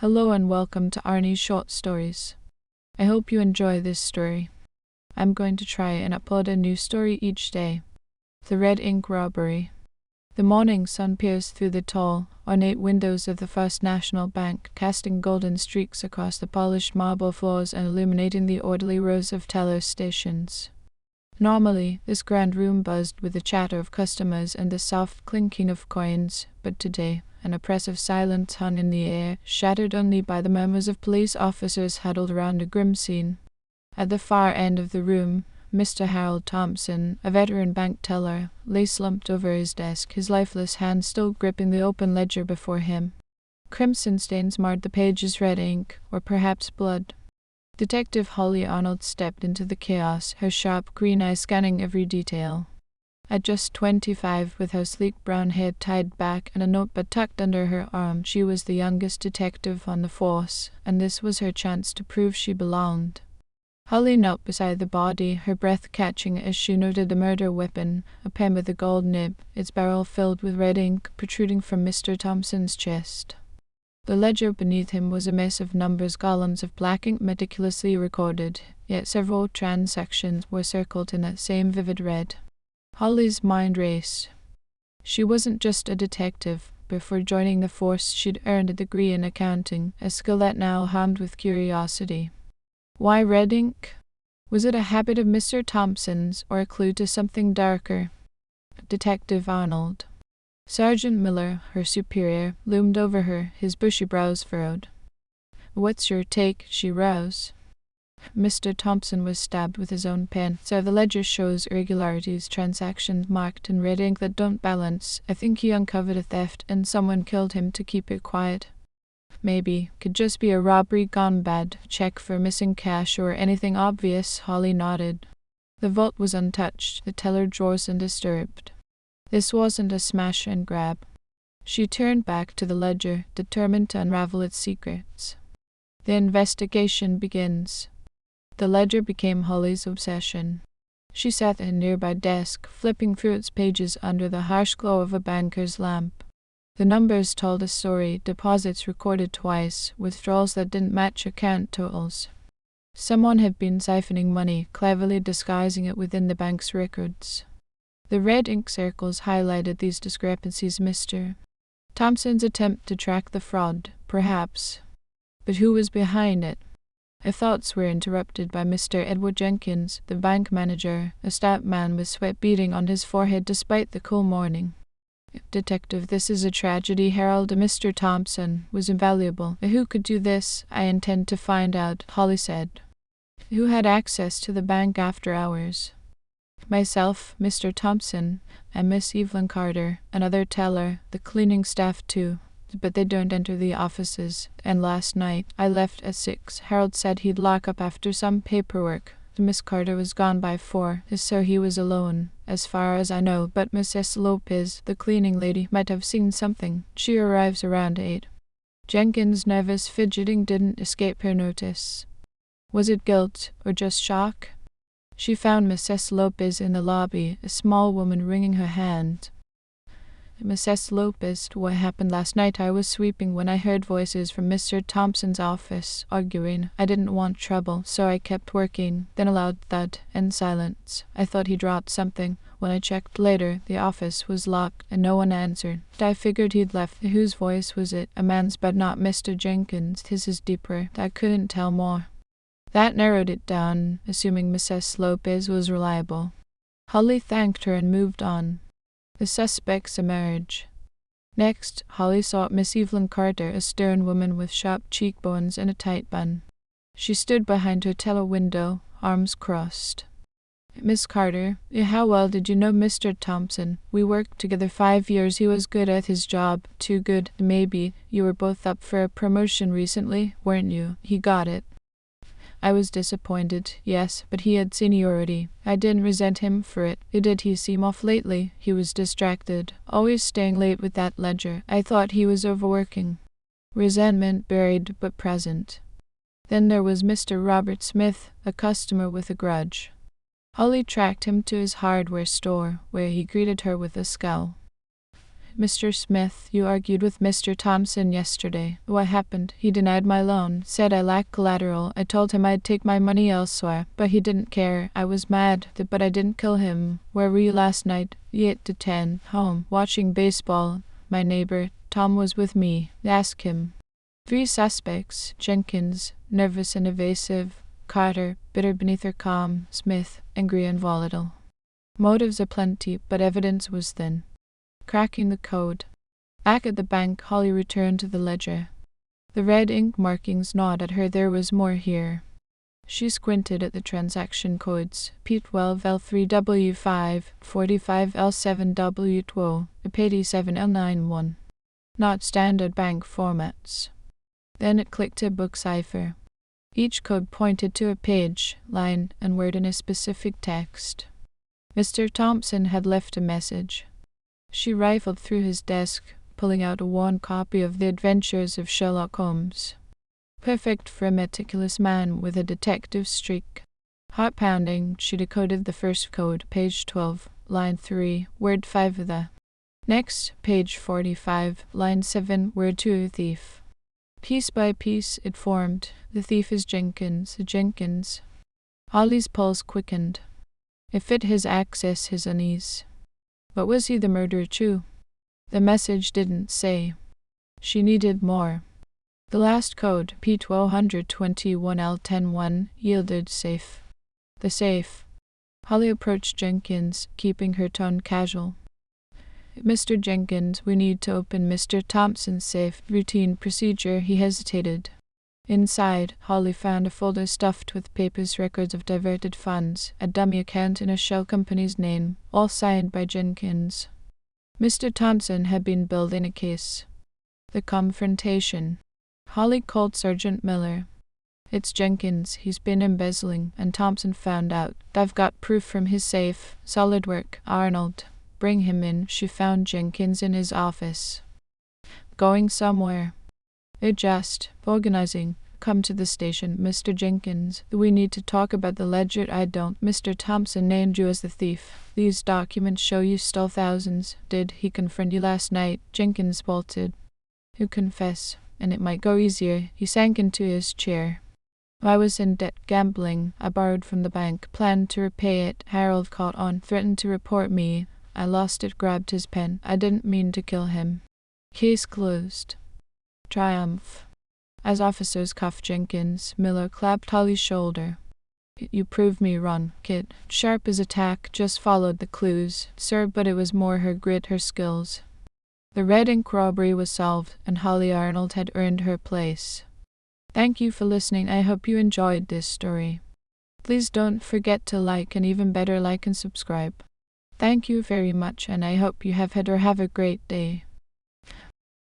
Hello and welcome to Arnie's Short Stories. I hope you enjoy this story. I'm going to try and upload a new story each day. The Red Ink Robbery. The morning sun pierced through the tall, ornate windows of the First National Bank, casting golden streaks across the polished marble floors and illuminating the orderly rows of teller stations. Normally, this grand room buzzed with the chatter of customers and the soft clinking of coins, but today, an oppressive silence hung in the air, shattered only by the murmurs of police officers huddled around a grim scene. At the far end of the room, Mr. Harold Thompson, a veteran bank teller, lay slumped over his desk, his lifeless hand still gripping the open ledger before him. Crimson stains marred the page's red ink, or perhaps blood. Detective Holly Arnold stepped into the chaos, her sharp green eyes scanning every detail. At just 25, with her sleek brown hair tied back and a notebook tucked under her arm, she was the youngest detective on the force, and this was her chance to prove she belonged. Holly knelt beside the body, her breath catching as she noted the murder weapon, a pen with a gold nib, its barrel filled with red ink, protruding from Mr. Thompson's chest. The ledger beneath him was a mess of numbers, columns of black ink meticulously recorded, yet several transactions were circled in that same vivid red. Holly's mind raced. She wasn't just a detective. Before joining the force, she'd earned a degree in accounting, a skill that now hummed with curiosity. Why red ink? Was it a habit of Mr. Thompson's, or a clue to something darker? Detective Arnold. Sergeant Miller, her superior, loomed over her, his bushy brows furrowed. "What's your take?" she roused. Mr. Thompson was stabbed with his own pen, so the ledger shows irregularities, transactions marked in red ink that don't balance. I think he uncovered a theft and someone killed him to keep it quiet. Maybe. Could just be a robbery gone bad, check for missing cash or anything obvious. Holly nodded. The vault was untouched, the teller drawers undisturbed. This wasn't a smash and grab. She turned back to the ledger, determined to unravel its secrets. The investigation begins. The ledger became Holly's obsession. She sat at a nearby desk, flipping through its pages under the harsh glow of a banker's lamp. The numbers told a story, deposits recorded twice, withdrawals that didn't match account totals. Someone had been siphoning money, cleverly disguising it within the bank's records. The red ink circles highlighted these discrepancies. Mr. Thompson's attempt to track the fraud, perhaps. But who was behind it? Her thoughts were interrupted by Mr. Edward Jenkins, the bank manager, a stout man with sweat beading on his forehead despite the cool morning. "Detective, this is a tragedy, Harold. Mr. Thompson was invaluable. Who could do this? I intend to find out," Holly said. "Who had access to the bank after hours?" "Myself, Mr. Thompson, and Miss Evelyn Carter, another teller, the cleaning staff too. But they don't enter the offices, and last night I left at 6. Harold said he'd lock up after some paperwork. Miss Carter was gone by 4, so he was alone, as far as I know, but Mrs. Lopez, the cleaning lady, might have seen something. She arrives around 8. Jenkins' nervous fidgeting didn't escape her notice. Was it guilt, or just shock? She found Mrs. Lopez in the lobby, a small woman wringing her hand. "Mrs. Lopez, what happened last night? I was sweeping when I heard voices from Mr. Thompson's office, arguing. I didn't want trouble, so I kept working. Then a loud thud and silence. I thought he dropped something. When I checked later, the office was locked and no one answered. I figured he'd left. Whose voice was it? A man's, but not Mr. Jenkins. His is deeper. I couldn't tell more." That narrowed it down, assuming Mrs. Lopez was reliable. Holly thanked her and moved on. The suspects emerge. Next, Holly sought Miss Evelyn Carter, a stern woman with sharp cheekbones and a tight bun. She stood behind her teller window, arms crossed. "Miss Carter, how well did you know Mr. Thompson? We worked together 5 years. He was good at his job. Too good, maybe. You were both up for a promotion recently, weren't you? He got it." "I was disappointed, yes, but he had seniority. I didn't resent him for it. Did he seem off lately?" "He was distracted, always staying late with that ledger. I thought he was overworking." Resentment buried but present. Then there was Mr. Robert Smith, a customer with a grudge. Holly tracked him to his hardware store, where he greeted her with a scowl. Mr. Smith, you argued with Mr. Thompson yesterday. What happened? He denied my loan, said I lacked collateral. I told him I'd take my money elsewhere, but he didn't care. I was mad, but I didn't kill him. Where were you last night? 8 to 10. Home, watching baseball. My neighbor, Tom, was with me. Ask him. 3 suspects: Jenkins, nervous and evasive; Carter, bitter beneath her calm; Smith, angry and volatile. Motives aplenty, but evidence was thin. Cracking the code. Back at the bank, Holly returned to the ledger. The red ink markings gnawed at her. There was more here. She squinted at the transaction codes: P12L3W5, 45L7W12, P87L91. Not standard bank formats. Then it clicked to book cipher. Each code pointed to a page, line, and word in a specific text. Mr. Thompson had left a message. She rifled through his desk, pulling out a worn copy of The Adventures of Sherlock Holmes. Perfect for a meticulous man with a detective streak. Heart pounding, she decoded the first code, page 12, line 3, word 5 of the. Next, page 45, line 7, word 2, thief. Piece by piece it formed. The thief is Jenkins. Jenkins. Holly's pulse quickened. It fit his access, his unease. But was he the murderer too? The message didn't say. She needed more. The last code, P1221L101, yielded safe. The safe. Holly approached Jenkins, keeping her tone casual. Mr. Jenkins, we need to open Mr. Thompson's safe. Routine procedure. He hesitated. Inside, Holly found a folder stuffed with papers, records of diverted funds, a dummy account in a shell company's name, all signed by Jenkins. Mr. Thompson had been billed in a case. The confrontation. Holly called Sergeant Miller. It's Jenkins. He's been embezzling, and Thompson found out. I've got proof from his safe. Solid work. Arnold. Bring him in. She found Jenkins in his office. Going somewhere. Organizing. Come to the station, Mr. Jenkins. We need to talk about the ledger. I don't. Mr. Thompson named you as the thief. These documents show you stole thousands. Did he confront you last night? Jenkins bolted. He'll confess, and it might go easier. He sank into his chair. I was in debt gambling. I borrowed from the bank. Planned to repay it. Harold caught on. Threatened to report me. I lost it. Grabbed his pen. I didn't mean to kill him. Case closed. Triumph. As officers cuffed Jenkins, Miller clapped Holly's shoulder. You proved me wrong, kid. Sharp as a tack, just followed the clues. Sir, but it was more her grit, her skills. The Red Ink Robbery was solved, and Holly Arnold had earned her place. Thank you for listening. I hope you enjoyed this story. Please don't forget to like, and even better, like and subscribe. Thank you very much, and I hope you have had or have a great day.